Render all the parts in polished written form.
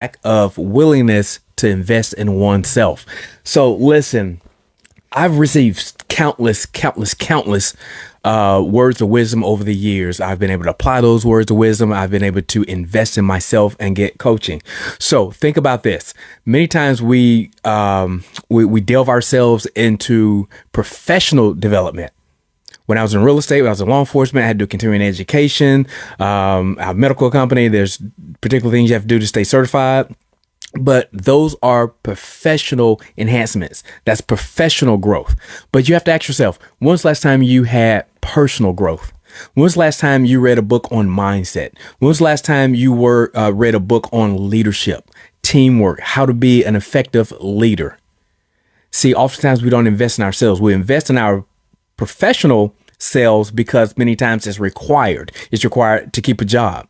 lack of willingness to invest in oneself. So listen, I've received countless words of wisdom over the years. I've been able to apply those words of wisdom. I've been able to invest in myself and get coaching. So think about this. Many times we delve ourselves into professional development. When I was in real estate, when I was in law enforcement, I had to do continuing education. A medical company, there's particular things you have to do to stay certified. But those are professional enhancements. That's professional growth. But you have to ask yourself, when's the last time you had personal growth? When's the last time you read a book on mindset? When's the last time you read a book on leadership, teamwork, how to be an effective leader? See, oftentimes we don't invest in ourselves. We invest in our professional selves because many times it's required. It's required to keep a job.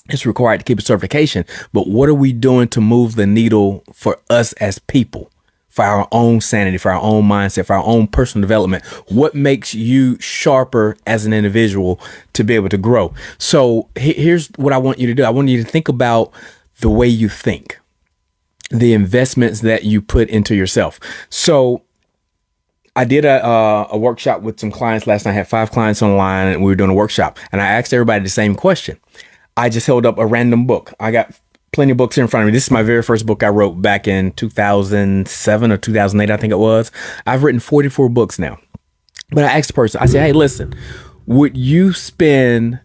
It's required to keep a certification. But what are we doing to move the needle for us as people, for our own sanity, for our own mindset, for our own personal development? What makes you sharper as an individual to be able to grow? So here's what I want you to do. I want you to think about the way you think, the investments that you put into yourself. So I did a workshop with some clients last night. I had 5 clients online and we were doing a workshop, and I asked everybody the same question. I just held up a random book. I got plenty of books here in front of me. This is my very first book I wrote back in 2007 or 2008, I think it was. I've written 44 books now. But I asked the person, I said, hey, listen, would you spend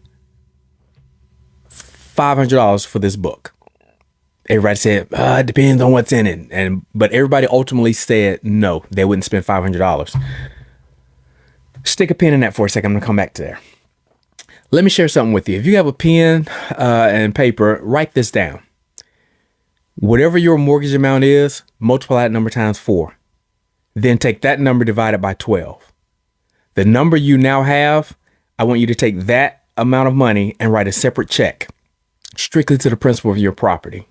$500 for this book? Everybody said, it depends on what's in it. But everybody ultimately said no, they wouldn't spend $500. Stick a pin in that for a second. I'm going to come back to there. Let me share something with you. If you have a pen and paper, write this down. Whatever your mortgage amount is, multiply that number times 4. Then take that number divided by 12. The number you now have, I want you to take that amount of money and write a separate check strictly to the principal of your property.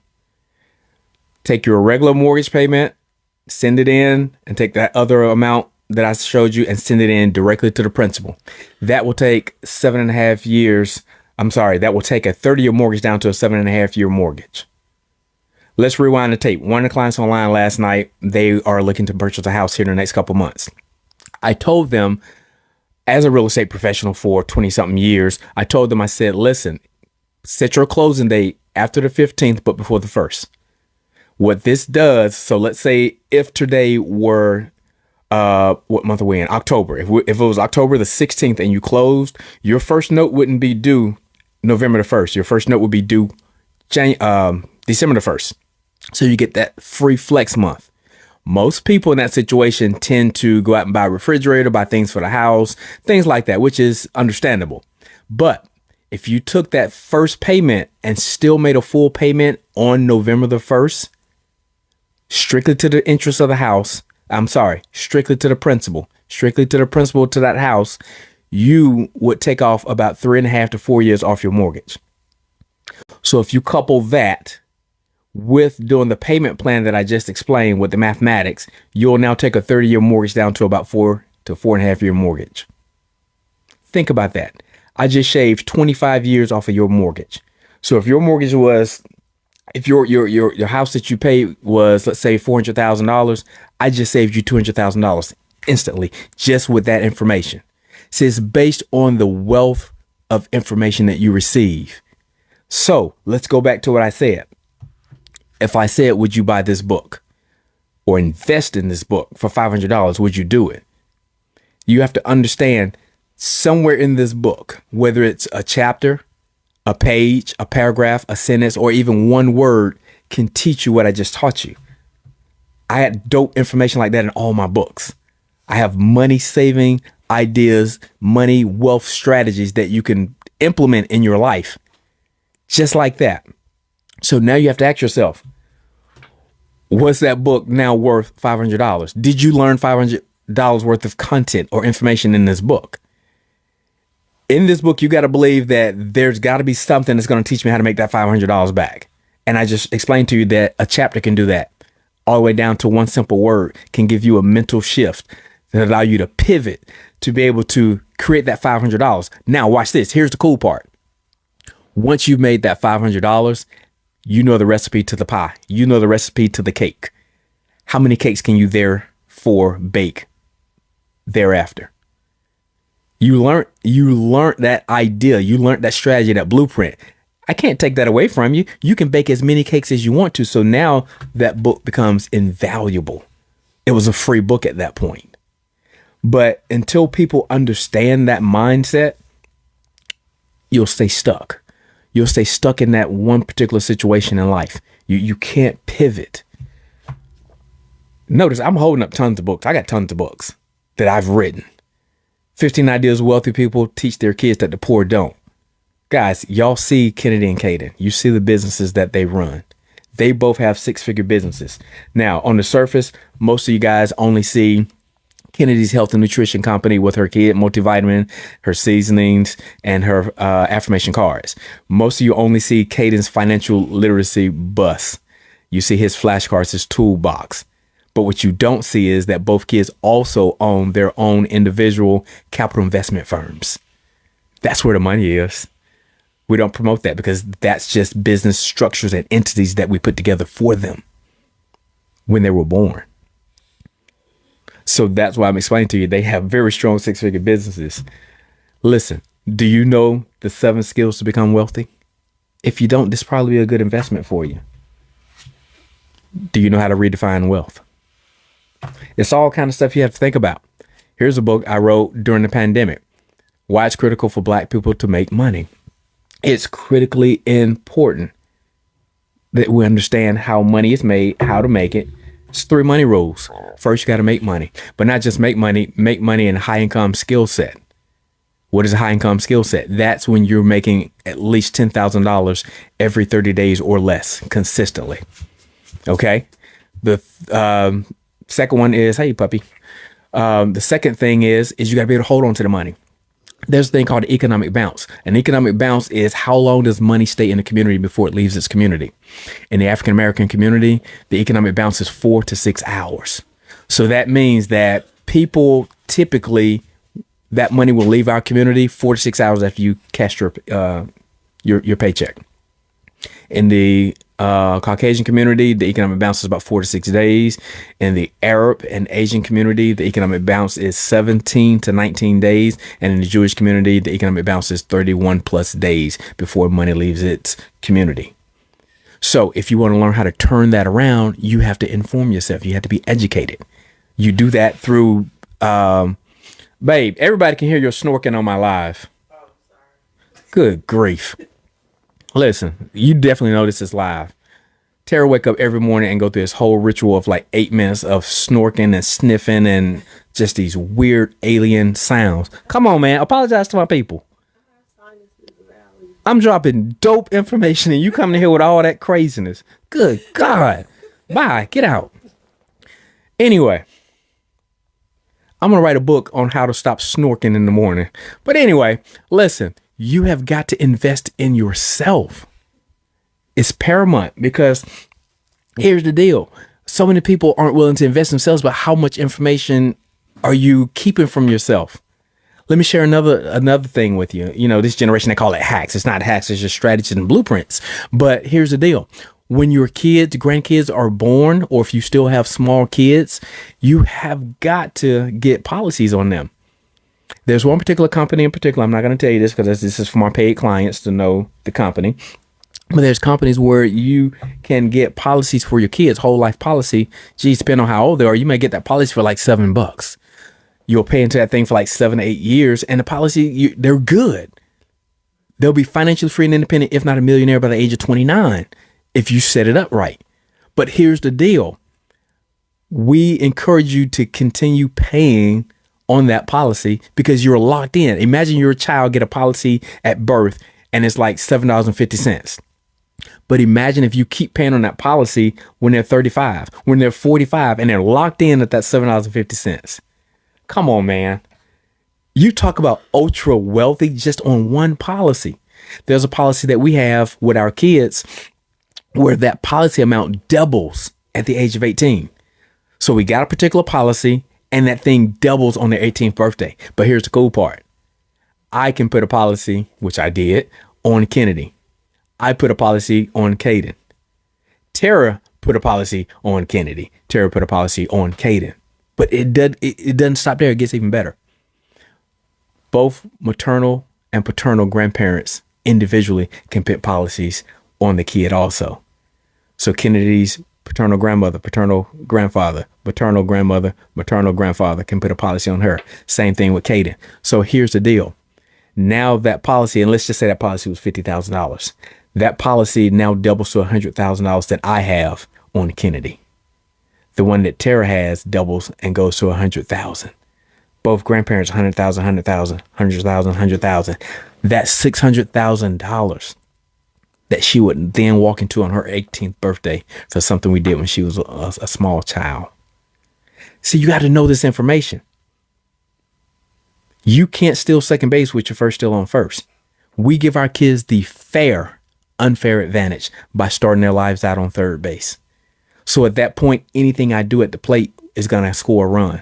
Take your regular mortgage payment, send it in, and take that other amount that I showed you and send it in directly to the principal. That will take 7.5 years. That will take a 30-year mortgage down to a 7.5-year mortgage. Let's rewind the tape. One of the clients online last night, they are looking to purchase a house here in the next couple months. I told them, as a real estate professional for 20 something years, I said, listen, set your closing date after the 15th, but before the 1st. What this does, so let's say if today were what month are we in? October. If it was October the 16th and you closed, your first note wouldn't be due November the 1st. Your first note would be due December the 1st. So you get that free flex month. Most people in that situation tend to go out and buy a refrigerator, buy things for the house, things like that, which is understandable. But if you took that first payment and still made a full payment on November the 1st, strictly to the interest of the house, strictly to the principal to that house, you would take off about 3.5 to 4 years off your mortgage. So if you couple that with doing the payment plan that I just explained with the mathematics, you'll now take a 30-year mortgage down to about 4 to 4.5-year mortgage. Think about that. I just shaved 25 years off of your mortgage. So if your mortgage was, if your house that you paid was, let's say, $400,000, I just saved you $200,000 instantly just with that information. So it's based on the wealth of information that you receive. So let's go back to what I said. If I said, would you buy this book or invest in this book for $500, would you do it? You have to understand somewhere in this book, whether it's a chapter, a page, a paragraph, a sentence, or even one word can teach you what I just taught you. I had dope information like that in all my books. I have money saving ideas, money, wealth strategies that you can implement in your life. Just like that. So now you have to ask yourself, was that book now worth $500? Did you learn $500 worth of content or information in this book? In this book, you got to believe that there's got to be something that's going to teach me how to make that $500 back. And I just explained to you that a chapter can do that. All the way down to one simple word can give you a mental shift that allow you to pivot to be able to create that $500. Now, watch this. Here's the cool part. Once you've made that $500, You know the recipe to the pie. You know the recipe to the cake. How many cakes can you therefore bake thereafter? You learned that idea. You learned that strategy, that blueprint. I can't take that away from you. You can bake as many cakes as you want to. So now that book becomes invaluable. It was a free book at that point. But until people understand that mindset, you'll stay stuck. You'll stay stuck in that one particular situation in life. You can't pivot. Notice I'm holding up tons of books. I got tons of books that I've written. 15 Ideas Wealthy People Teach Their Kids That the Poor Don't. Guys, y'all see Kennedy and Caden. You see the businesses that they run. They both have six-figure businesses. Now, on the surface, most of you guys only see Kennedy's health and nutrition company with her kid multivitamin, her seasonings, and her affirmation cards. Most of you only see Caden's financial literacy bus. You see his flashcards, his toolbox. But what you don't see is that both kids also own their own individual capital investment firms. That's where the money is. We don't promote that because that's just business structures and entities that we put together for them when they were born. So that's why I'm explaining to you, they have very strong six-figure businesses. Listen, do you know the 7 skills to become wealthy? If you don't, this is probably a good investment for you. Do you know how to redefine wealth? It's all kind of stuff you have to think about. Here's a book I wrote during the pandemic. Why it's critical for Black people to make money. It's critically important that we understand how money is made, how to make it. It's 3 money rules. First, you got to make money, but not just make money in a high income skill set. What is a high income skill set? That's when you're making at least $10,000 every 30 days or less consistently. Okay. The second one is, hey, puppy. The second thing is you got to be able to hold on to the money. There's a thing called economic bounce. An economic bounce is how long does money stay in the community before it leaves its community. In the African American community, the economic bounce is 4 to 6 hours. So that means that people typically, that money will leave our community 4 to 6 hours after you cash your paycheck. In the Caucasian community, the economic bounce is about 4 to 6 days. In the Arab and Asian community, the economic bounce is 17 to 19 days. And in the Jewish community, the economic bounce is 31 plus days before money leaves its community. So if you want to learn how to turn that around, you have to inform yourself. You have to be educated. You do that through, babe, everybody can hear your snorking on my live. Oh, sorry. Good grief. Listen, you definitely know this is live. Tara wake up every morning and go through this whole ritual of like 8 minutes of snorking and sniffing and just these weird alien sounds. Come on, man. Apologize to my people. I'm dropping dope information and you coming here with all that craziness. Good God. Bye. Get out. Anyway, I'm going to write a book on how to stop snorking in the morning. But anyway, listen. You have got to invest in yourself. It's paramount because here's the deal. So many people aren't willing to invest in themselves, but how much information are you keeping from yourself? Let me share another thing with you. You know, this generation, they call it hacks. It's not hacks, it's just strategies and blueprints. But here's the deal. When your kids, grandkids are born, or if you still have small kids, you have got to get policies on them. There's one particular company in particular. I'm not going to tell you this because this is for my paid clients to know the company. But there's companies where you can get policies for your kids, whole life policy. Geez, depending on how old they are, you may get that policy for like $7. You'll pay into that thing for like 7 to 8 years. And the policy, they're good. They'll be financially free and independent, if not a millionaire by the age of 29, if you set it up right. But here's the deal. We encourage you to continue paying on that policy because you're locked in. Imagine your child get a policy at birth and it's like $7.50. But imagine if you keep paying on that policy when they're 35, when they're 45, and they're locked in at that $7.50. Come on, man. You talk about ultra wealthy just on one policy. There's a policy that we have with our kids where that policy amount doubles at the age of 18. So we got a particular policy and that thing doubles on their 18th birthday. But here's the cool part. I can put a policy, which I did, on Kennedy. I put a policy on Caden. Tara put a policy on Kennedy. Tara put a policy on Caden. But it doesn't stop there. It gets even better. Both maternal and paternal grandparents individually can put policies on the kid also. So Kennedy's paternal grandmother, paternal grandfather, maternal grandmother, maternal grandfather can put a policy on her. Same thing with Caden. So here's the deal. Now that policy, and let's just say that policy was $50,000. That policy now doubles to $100,000 that I have on Kennedy. The one that Tara has doubles and goes to $100,000. Both grandparents, $100,000, $100,000, $100,000, $100,000. That's $600,000 that she would then walk into on her 18th birthday for something we did when she was a small child. See, you got to know this information. You can't steal second base with your first steal on first. We give our kids the unfair advantage by starting their lives out on third base. So at that point, anything I do at the plate is going to score a run.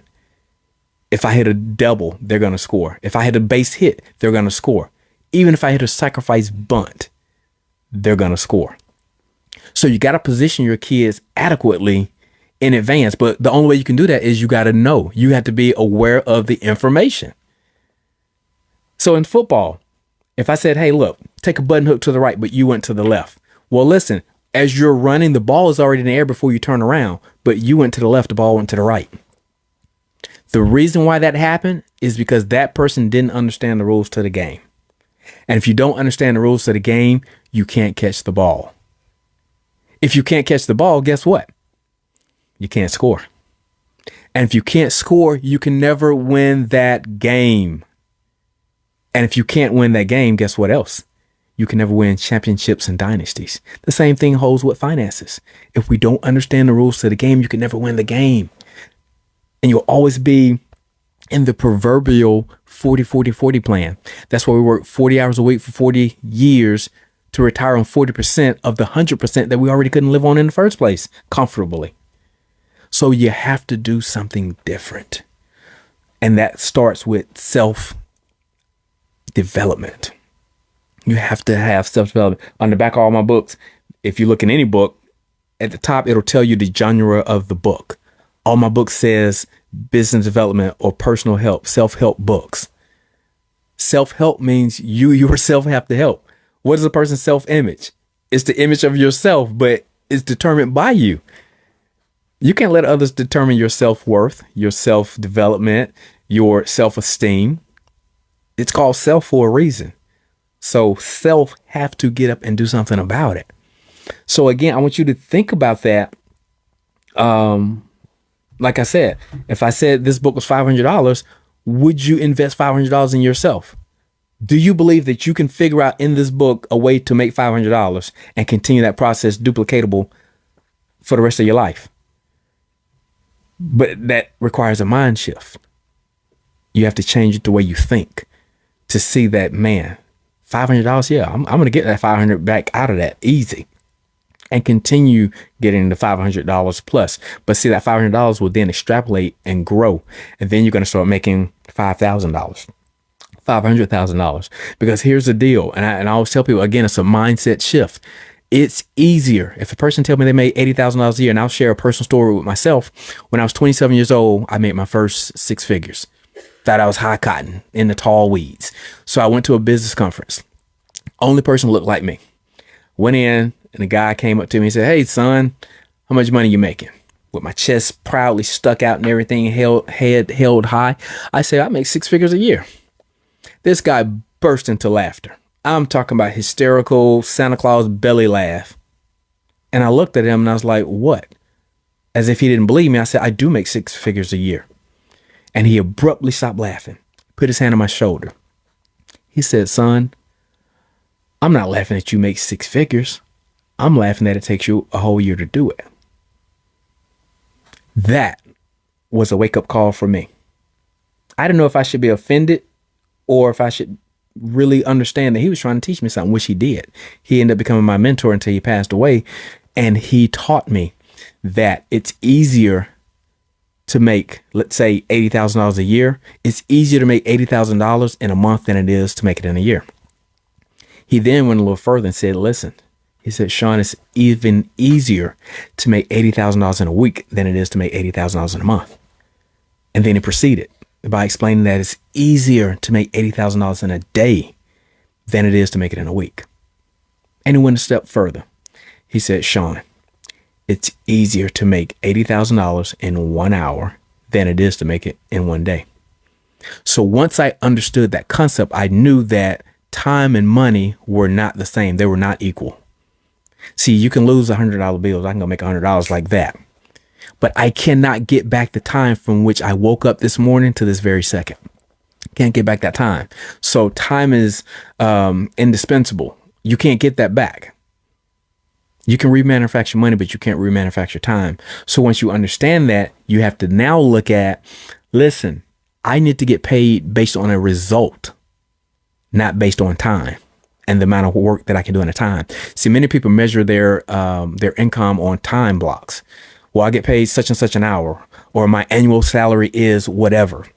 If I hit a double, they're going to score. If I hit a base hit, they're going to score. Even if I hit a sacrifice bunt, they're going to score. So you got to position your kids adequately in advance. But the only way you can do that is you got to know. You have to be aware of the information. So in football, if I said, hey, look, take a button hook to the right, but you went to the left. Well, listen, as you're running, the ball is already in the air before you turn around, but you went to the left, the ball went to the right. The reason why that happened is because that person didn't understand the rules to the game. And if you don't understand the rules to the game, you can't catch the ball. If you can't catch the ball, guess what? You can't score. And if you can't score, you can never win that game. And if you can't win that game, guess what else? You can never win championships and dynasties. The same thing holds with finances. If we don't understand the rules to the game, you can never win the game. And you'll always be in the proverbial 40-40-40 plan. That's why we work 40 hours a week for 40 years to retire on 40% of the 100% that we already couldn't live on in the first place comfortably. So you have to do something different. And that starts with self-development. You have to have self-development. On the back of all my books, if you look in any book, at the top, it'll tell you the genre of the book. All my books says business development or personal help, self-help books. Self-help means you yourself have to help. What is a person's self-image? It's the image of yourself, but it's determined by you. You can't let others determine your self-worth, your self-development, your self-esteem. It's called self for a reason. So self have to get up and do something about it. So again, I want you to think about that. Like I said, if I said this book was $500, would you invest $500 in yourself? Do you believe that you can figure out in this book a way to make $500 and continue that process duplicatable for the rest of your life? But that requires a mind shift. You have to change it the way you think to see that, man, $500, yeah, I'm going to get that $500 back out of that easy and continue getting the $500 plus. But see, that $500 will then extrapolate and grow. And then you're going to start making $5,000, $500,000. Because here's the deal. And I always tell people, again, it's a mindset shift. It's easier. If a person tells me they made $80,000 a year, and I'll share a personal story with myself. When I was 27 years old, I made my first six figures. Thought I was high cotton in the tall weeds. So I went to a business conference. Only person looked like me. Went in and the guy came up to me and said, hey, son, how much money you making? With my chest proudly stuck out and everything held high. I said, I make six figures a year. This guy burst into laughter. I'm talking about hysterical Santa Claus belly laugh. And I looked at him and I was like, what? As if he didn't believe me. I said, I do make six figures a year. And he abruptly stopped laughing, put his hand on my shoulder. He said, son, I'm not laughing at you make six figures. I'm laughing that it takes you a whole year to do it. That was a wake-up call for me. I didn't know if I should be offended or if I should really understand that he was trying to teach me something, which he did. He ended up becoming my mentor until he passed away. And he taught me that it's easier to make, let's say, $80,000 a year. It's easier to make $80,000 in a month than it is to make it in a year. He then went a little further and said, listen, He said, Sean, it's even easier to make $80,000 in a week than it is to make $80,000 in a month. And then he proceeded by explaining that it's easier to make $80,000 in a day than it is to make it in a week. And he went a step further. He said, Sean, it's easier to make $80,000 in 1 hour than it is to make it in 1 day. So once I understood that concept, I knew that time and money were not the same. They were not equal. See, you can lose $100 bills. I can go make $100 like that. But I cannot get back the time from which I woke up this morning to this very second. Can't get back that time. So time is indispensable. You can't get that back. You can remanufacture money, but you can't remanufacture time. So once you understand that, you have to now look at, listen, I need to get paid based on a result, not based on time and the amount of work that I can do in a time. See, many people measure their income on time blocks. Well, I get paid such and such an hour, or my annual salary is whatever.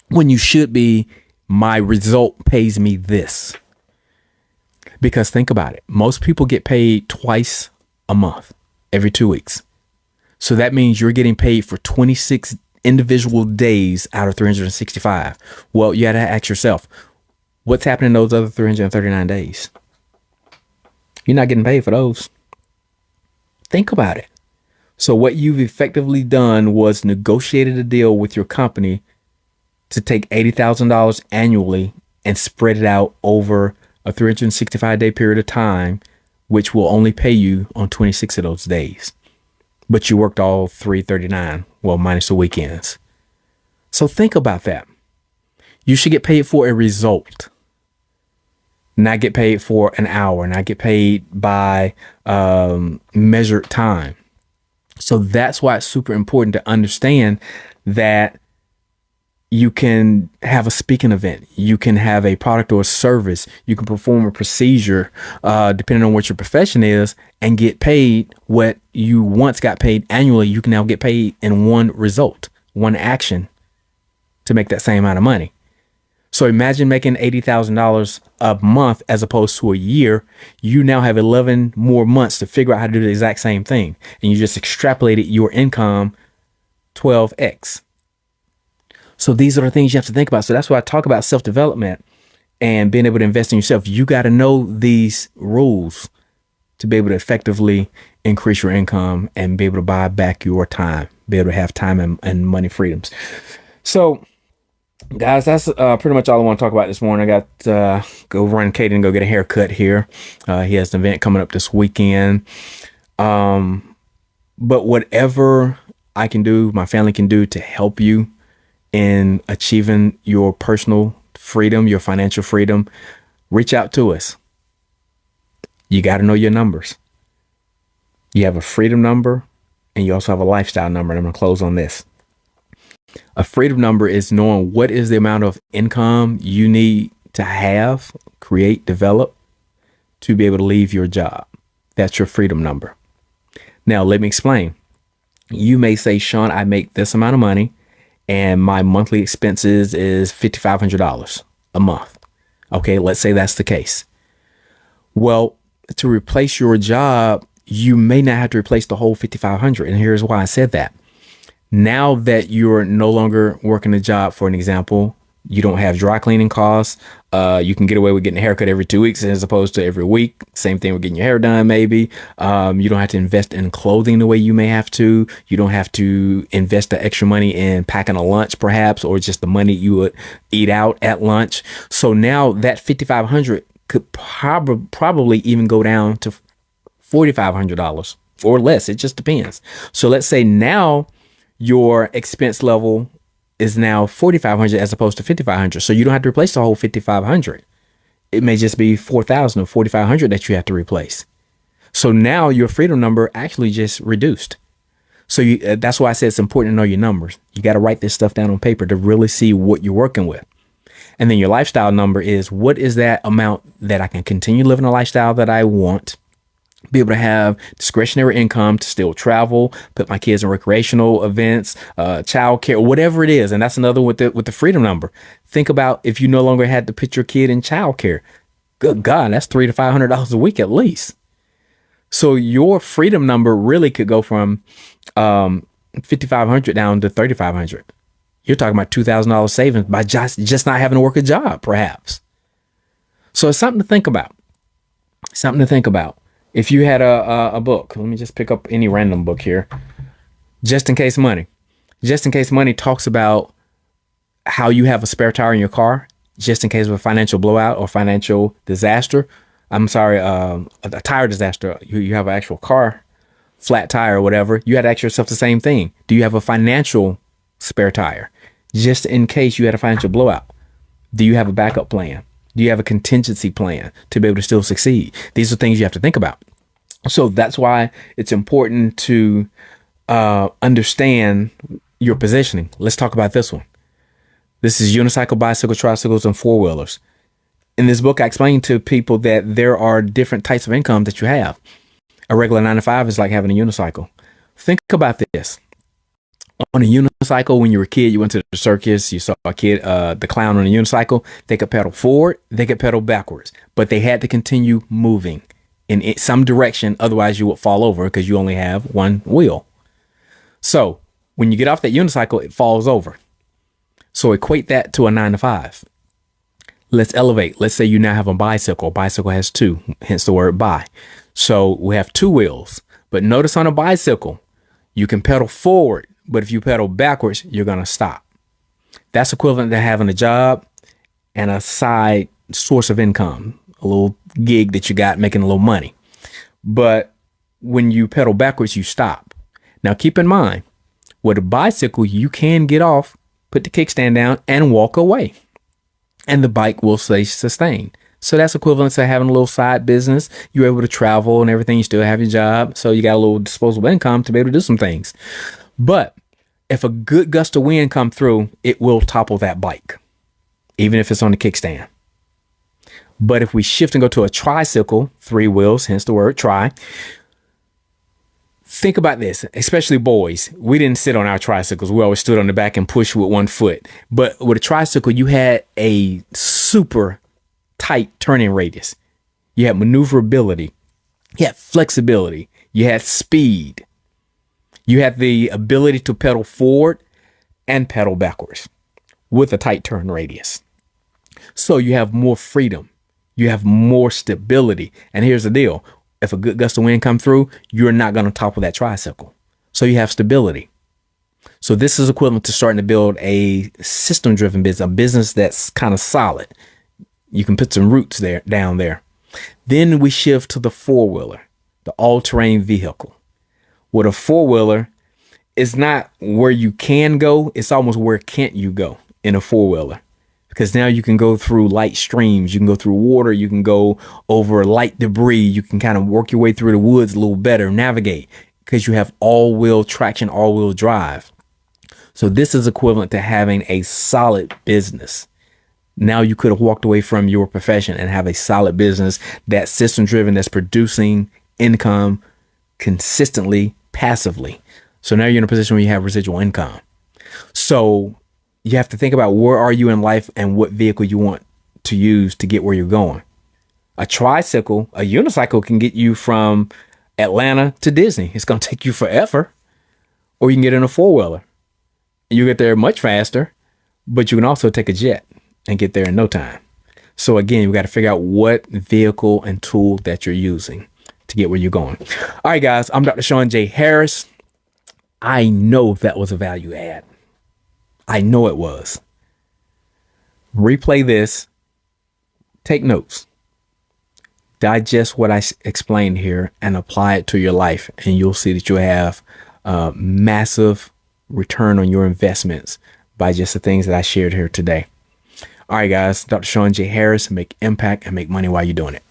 When you should be, my result pays me this. Because think about it. Most people get paid twice a month, every 2 weeks. So that means you're getting paid for 26 individual days out of 365. Well, you got to ask yourself, what's happening those other 339 days? You're not getting paid for those. Think about it. So what you've effectively done was negotiated a deal with your company to take $80,000 annually and spread it out over a 365-day period of time, which will only pay you on 26 of those days. But you worked all 339, well, minus the weekends. So think about that. You should get paid for a result, not get paid for an hour, not get paid by measured time. So that's why it's super important to understand that you can have a speaking event, you can have a product or a service, you can perform a procedure, depending on what your profession is, and get paid what you once got paid annually. You can now get paid in one result, one action to make that same amount of money. So imagine making $80,000 a month as opposed to a year. You now have 11 more months to figure out how to do the exact same thing. And you just extrapolated your income 12x. So these are the things you have to think about. So that's why I talk about self-development and being able to invest in yourself. You got to know these rules to be able to effectively increase your income and be able to buy back your time, be able to have time and money freedoms. So guys, that's pretty much all I want to talk about this morning. I got go run Caden and go get a haircut here. He has an event coming up this weekend. But whatever I can do, my family can do to help you in achieving your personal freedom, your financial freedom, reach out to us. You got to know your numbers. You have a freedom number and you also have a lifestyle number. And I'm going to close on this. A freedom number is knowing what is the amount of income you need to have, create, develop to be able to leave your job. That's your freedom number. Now, let me explain. You may say, Sean, I make this amount of money and my monthly expenses is $5,500 a month. Okay, let's say that's the case. Well, to replace your job, you may not have to replace the whole $5,500. And here's why I said that. Now that you're no longer working a job, for an example, you don't have dry cleaning costs. You can get away with getting a haircut every 2 weeks as opposed to every week. Same thing with getting your hair done, maybe. You don't have to invest in clothing the way you may have to. You don't have to invest the extra money in packing a lunch, perhaps, or just the money you would eat out at lunch. So now that $5,500 could probably even go down to $4,500 or less. It just depends. So let's say now your expense level is now $4,500 as opposed to $5,500. So you don't have to replace the whole $5,500. It may just be $4,000 or $4,500 that you have to replace. So now your freedom number actually just reduced. So that's why I said it's important to know your numbers. You got to write this stuff down on paper to really see what you're working with. And then your lifestyle number is, what is that amount that I can continue living a lifestyle that I want, be able to have discretionary income to still travel, put my kids in recreational events, childcare, whatever it is. And that's another with the freedom number. Think about if you no longer had to put your kid in childcare. Good God, that's $300 to $500 a week at least. So your freedom number really could go from 5,500 down to 3,500. You're talking about $2,000 savings by just not having to work a job, perhaps. So it's something to think about. Something to think about. If you had a book, let me just pick up any random book here. Just in Case Money. Just in Case Money talks about how you have a spare tire in your car, just in case of a financial blowout or financial disaster. I'm sorry, a tire disaster. You have an actual car, flat tire or whatever. You had to ask yourself the same thing. Do you have a financial spare tire? Just in case you had a financial blowout. Do you have a backup plan? Do you have a contingency plan to be able to still succeed? These are things you have to think about. So that's why it's important to understand your positioning. Let's talk about this one. This is unicycle, bicycle, tricycles, and four-wheelers. In this book, I explain to people that there are different types of income that you have. A regular 9-to-5 is like having a unicycle. Think about this. On a unicycle, when you were a kid, you went to the circus, you saw a kid, the clown on a unicycle, they could pedal forward, they could pedal backwards, but they had to continue moving in some direction. Otherwise, you would fall over because you only have one wheel. So when you get off that unicycle, it falls over. So equate that to a 9-to-5. Let's elevate. Let's say you now have a bicycle. A bicycle has two, hence the word bi. So we have two wheels. But notice on a bicycle, you can pedal forward, but if you pedal backwards, you're going to stop. That's equivalent to having a job and a side source of income, a little gig that you got making a little money. But when you pedal backwards, you stop. Now keep in mind, with a bicycle, you can get off, put the kickstand down, and walk away. And the bike will stay sustained. So that's equivalent to having a little side business. You're able to travel and everything. You still have your job. So you got a little disposable income to be able to do some things. But if a good gust of wind come through, it will topple that bike, even if it's on the kickstand. But if we shift and go to a tricycle, 3 wheels, hence the word tri, think about this, especially boys. We didn't sit on our tricycles. We always stood on the back and pushed with one foot. But with a tricycle, you had a super tight turning radius. You had maneuverability. You had flexibility. You had speed. You had the ability to pedal forward and pedal backwards with a tight turn radius. So you have more freedom. You have more stability. And here's the deal. If a good gust of wind come through, you're not going to topple that tricycle. So you have stability. So this is equivalent to starting to build a system-driven business, a business that's kind of solid. You can put some roots down there. Then we shift to the four-wheeler, the all-terrain vehicle. With a four-wheeler, it's not where you can go. It's almost where can't you go in a four-wheeler. Because now you can go through light streams, you can go through water, you can go over light debris, you can kind of work your way through the woods a little better, navigate, because you have all-wheel traction, all-wheel drive. So this is equivalent to having a solid business. Now you could have walked away from your profession and have a solid business that's system-driven, that's producing income consistently, passively. So now you're in a position where you have residual income. So you have to think about where are you in life and what vehicle you want to use to get where you're going. A tricycle, a unicycle can get you from Atlanta to Disney. It's going to take you forever. Or you can get in a four-wheeler. You get there much faster, but you can also take a jet and get there in no time. So again, we got to figure out what vehicle and tool that you're using to get where you're going. All right, guys, I'm Dr. Sean J. Harris. I know that was a value add. I know it was. Replay this. Take notes. Digest what I explained here and apply it to your life. And you'll see that you'll have massive return on your investments by just the things that I shared here today. All right, guys. Dr. Sean J. Harris. Make impact and make money while you're doing it.